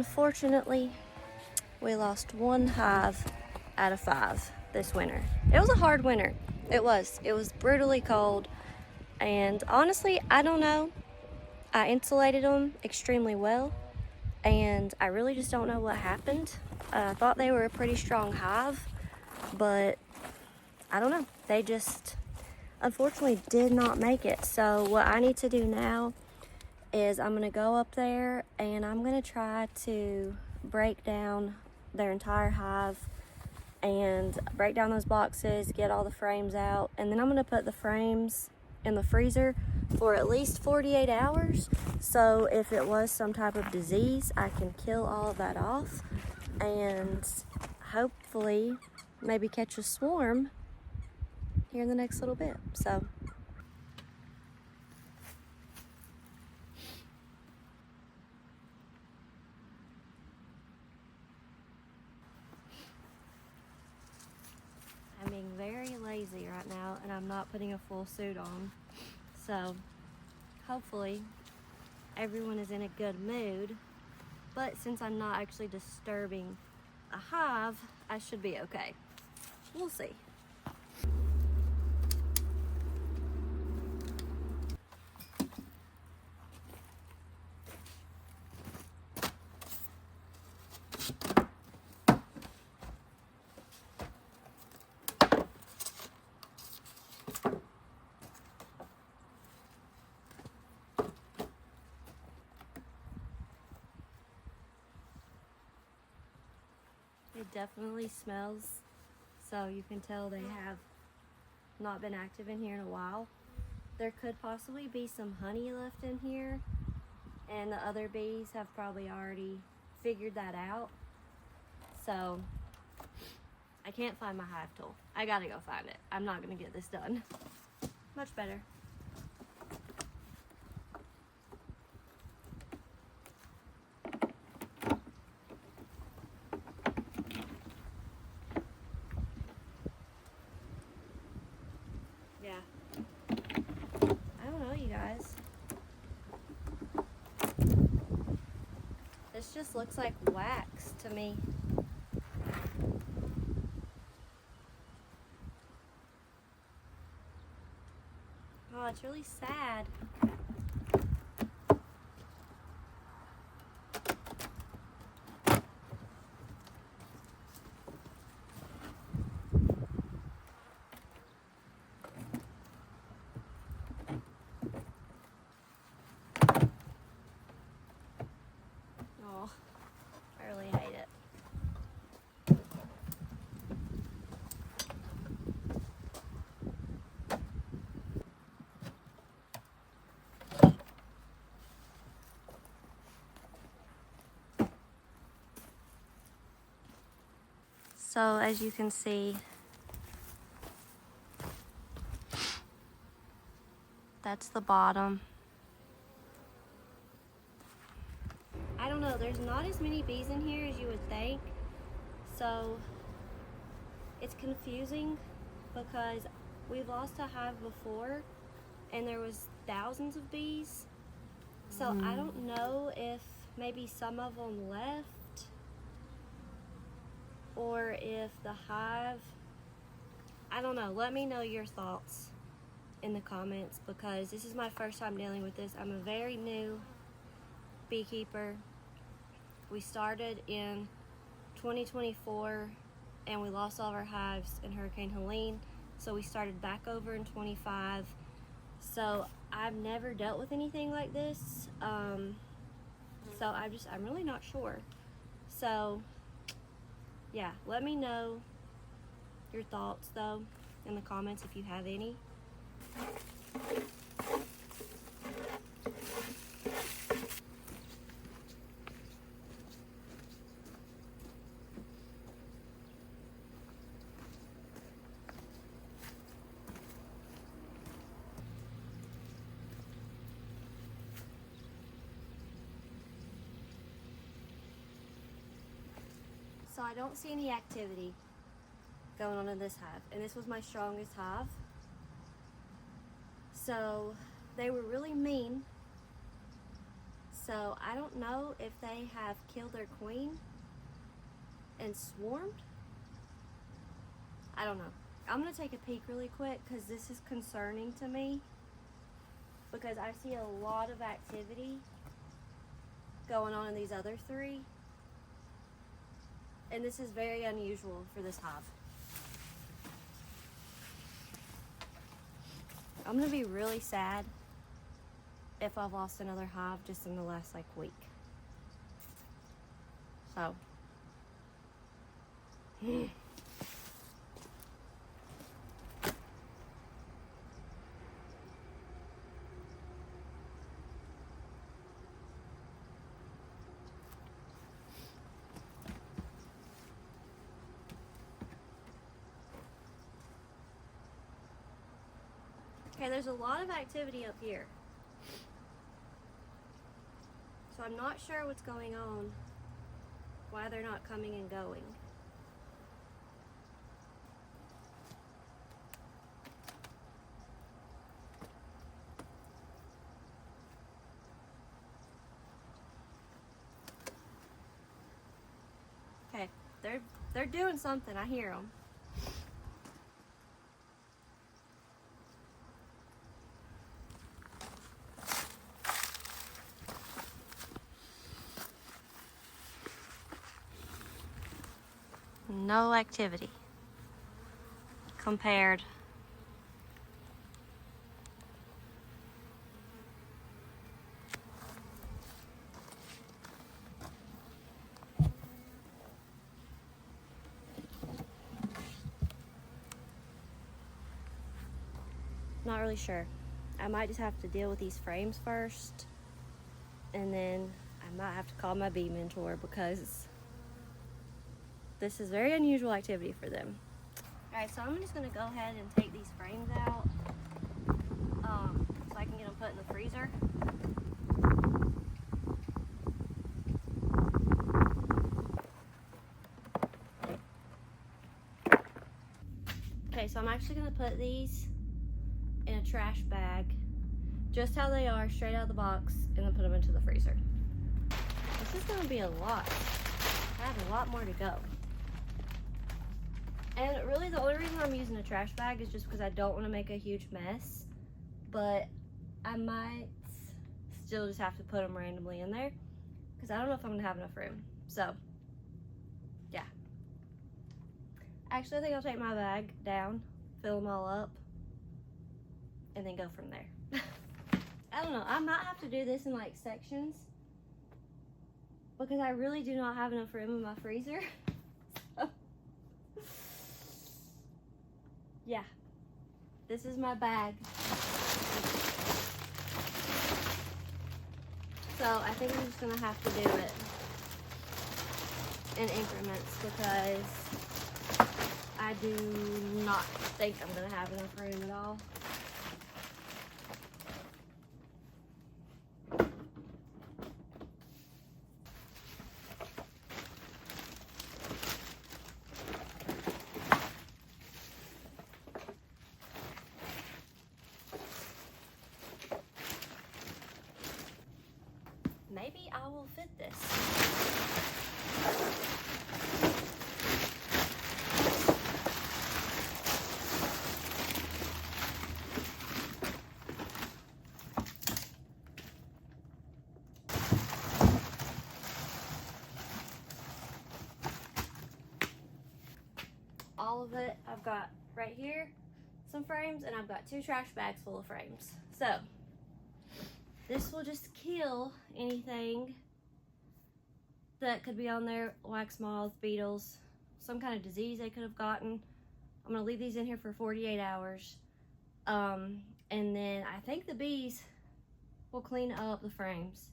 Unfortunately, we lost one hive out of 5 this winter. It was a hard winter. It was. It was brutally cold. And honestly, I don't know. I insulated them extremely well. And I really just don't know what happened. I thought they were a pretty strong hive, but I don't know. They just unfortunately did not make it. So what I need to do now is I'm gonna go up there and I'm gonna try to break down their entire hive and break down those boxes, get all the frames out, and then I'm gonna put the frames in the freezer for at least 48 hours. So if it was some type of disease, I can kill all of that off and hopefully maybe catch a swarm here in the next little bit. So I'm being very lazy right now and I'm not putting a full suit on. So hopefully everyone is in a good mood. But since I'm not actually disturbing a hive, I should be okay. We'll see. It definitely smells, so you can tell they have not been active in here in a while. There could possibly be some honey left in here, and the other bees have probably already figured that out. So I can't find my hive tool. I gotta go find it. I'm not gonna get this done. Much better. Yeah. I don't know, you guys. This just looks like wax to me. Oh, it's really sad. Oh, I really hate it. So as you can see, that's the bottom. I don't know, there's not as many bees in here as you would think. So it's confusing because we've lost a hive before and there was thousands of bees. So I don't know if maybe some of them left or if the hive, I don't know. Let me know your thoughts in the comments because this is my first time dealing with this. I'm a very new beekeeper. We started in 2024 and we lost all of our hives in Hurricane Helene. So we started back over in 25. So I've never dealt with anything like this. So I'm really not sure. So yeah, let me know your thoughts though in the comments if you have any. So I don't see any activity going on in this hive, and this was my strongest hive. So they were really mean. So I don't know if they have killed their queen and swarmed. I don't know. I'm gonna take a peek really quick because this is concerning to me, because I see a lot of activity going on in these other three, and this is very unusual for this hive. I'm gonna be really sad if I've lost another hive just in the last like week. So okay, there's a lot of activity up here. So I'm not sure what's going on, why they're not coming and going. Okay, they're doing something. I hear them. No activity compared. Not really sure. I might just have to deal with these frames first, and then I might have to call my bee mentor, because this is very unusual activity for them. Alright, so I'm just going to go ahead and take these frames out so I can get them put in the freezer. Okay, so I'm actually going to put these in a trash bag, just how they are, straight out of the box, and then put them into the freezer. This is going to be a lot. I have a lot more to go. And really the only reason I'm using a trash bag is just because I don't want to make a huge mess, but I might still just have to put them randomly in there because I don't know if I'm going to have enough room. So, yeah. Actually, I think I'll take my bag down, fill them all up, and then go from there. I don't know. I might have to do this in like sections because I really do not have enough room in my freezer. Yeah, this is my bag. So I think I'm just gonna have to do it in increments because I do not think I'm gonna have enough room at all. Maybe I will fit this. All of it I've got right here, some frames, and I've got 2 trash bags full of frames. So this will just kill anything that could be on there, wax moths, beetles, some kind of disease they could have gotten. I'm gonna leave these in here for 48 hours. And then I think the bees will clean up the frames.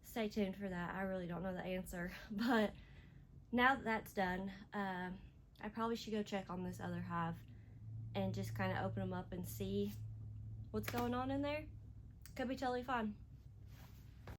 Stay tuned for that. I really don't know the answer, but now that that's done, I probably should go check on this other hive and just kind of open them up and see what's going on in there. Could be totally fine.